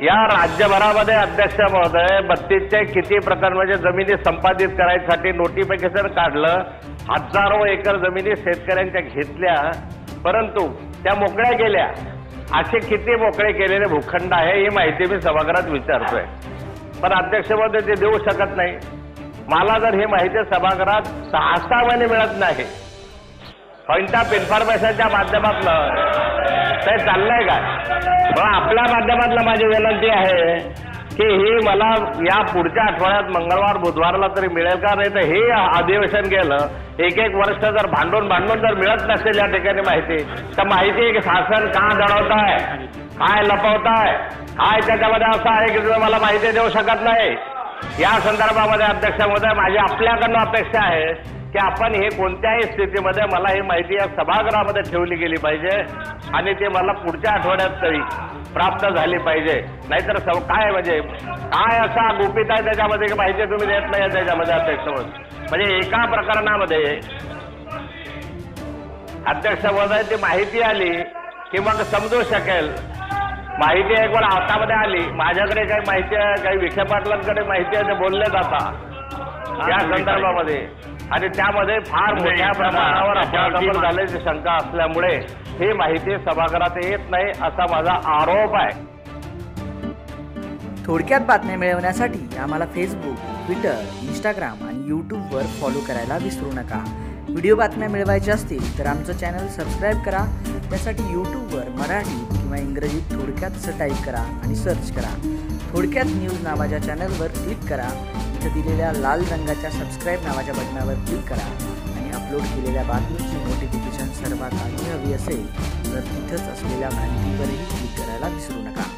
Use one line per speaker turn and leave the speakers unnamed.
या राज्यभरामध्ये अध्यक्ष महोदय 32चे किती प्रकरण म्हणजे जमिनी संपादित करायसाठी नोटिफिकेशन काढलं, हजारो एकर जमिनी शेतकऱ्यांच्या घेतल्या, परंतु त्या मोकळ्या गेल्या. असे किती मोकळे केलेले भूखंड आहे ही माहिती मी सभागृहात विचारतोय, पण अध्यक्ष महोदय ते देऊ शकत नाही. मला जर ही माहिती सभागृहात 6 महिने मिळत नाही, पॉइंट ऑफ इन्फॉर्मेशनच्या माध्यमातून ते चाललंय का? आपल्या माध्यमातून माझी विनंती आहे की ही मला या पुढच्या आठवड्यात मंगळवार बुधवारला तरी मिळेल का? नाही तर हे अधिवेशन गेलं, एक वर्ष जर भांडून जर मिळत नसेल या ठिकाणी माहिती, तर माहिती की शासन का दडवताय, काय लपवताय, काय त्याच्यामध्ये असं आहे की तुम्ही मला माहिती देऊ शकत नाही. या संदर्भामध्ये अध्यक्ष महोदय माझी आपल्याकडनं अपेक्षा आहे की आपण हे कोणत्याही स्थितीमध्ये मला ही माहिती या सभागृहामध्ये ठेवली गेली पाहिजे आणि ते मला पुढच्या आठवड्यात तरी प्राप्त झाली पाहिजे. नाहीतर काय म्हणजे काय असा गुपित आहे त्याच्यामध्ये की माहिती तुम्ही देत नाही त्याच्यामध्ये अध्यक्ष महोदय. म्हणजे एका प्रकरणामध्ये अध्यक्ष महोदय ती माहिती आली की मग समजू शकेल. माहिती एक वेळा हातामध्ये आली, माझ्याकडे काही माहिती आहे, काही विखे पाटलांकडे माहिती आहे, ते बोलले जातात या संदर्भामध्ये आणि त्यामध्ये फार मोठ्या प्रमाणावर अपराध झाल्याची शंका असल्यामुळे ही माहिती सभागृहात येत नाही असा माझा आरोप आहे.
थोडक्यात बातम्या मिळवण्यासाठी आम्हाला फेसबुक, ट्विटर, इंस्टाग्राम आणि यूट्यूबवर फॉलो करायला विसरू नका. व्हिडिओ बातम्या मिळवायच्या असतील तर आमचं चॅनल सबस्क्राईब करा. त्यासाठी यूट्यूबवर मराठी किंवा इंग्रजीत थोडक्यात असं टाईप करा आणि सर्च करा. थोडक्यात न्यूज नावाच्या चॅनलवर क्लिक करा. इथं दिलेल्या लाल रंगाच्या सबस्क्राईब नावाच्या बटनावर क्लिक करा आणि अपलोड केलेल्या बातमीची नोटिफिकेशन सर्वात आधी हवी असेल तर तिथंच असलेल्या घंटीवरही क्लिक करायला विसरू नका.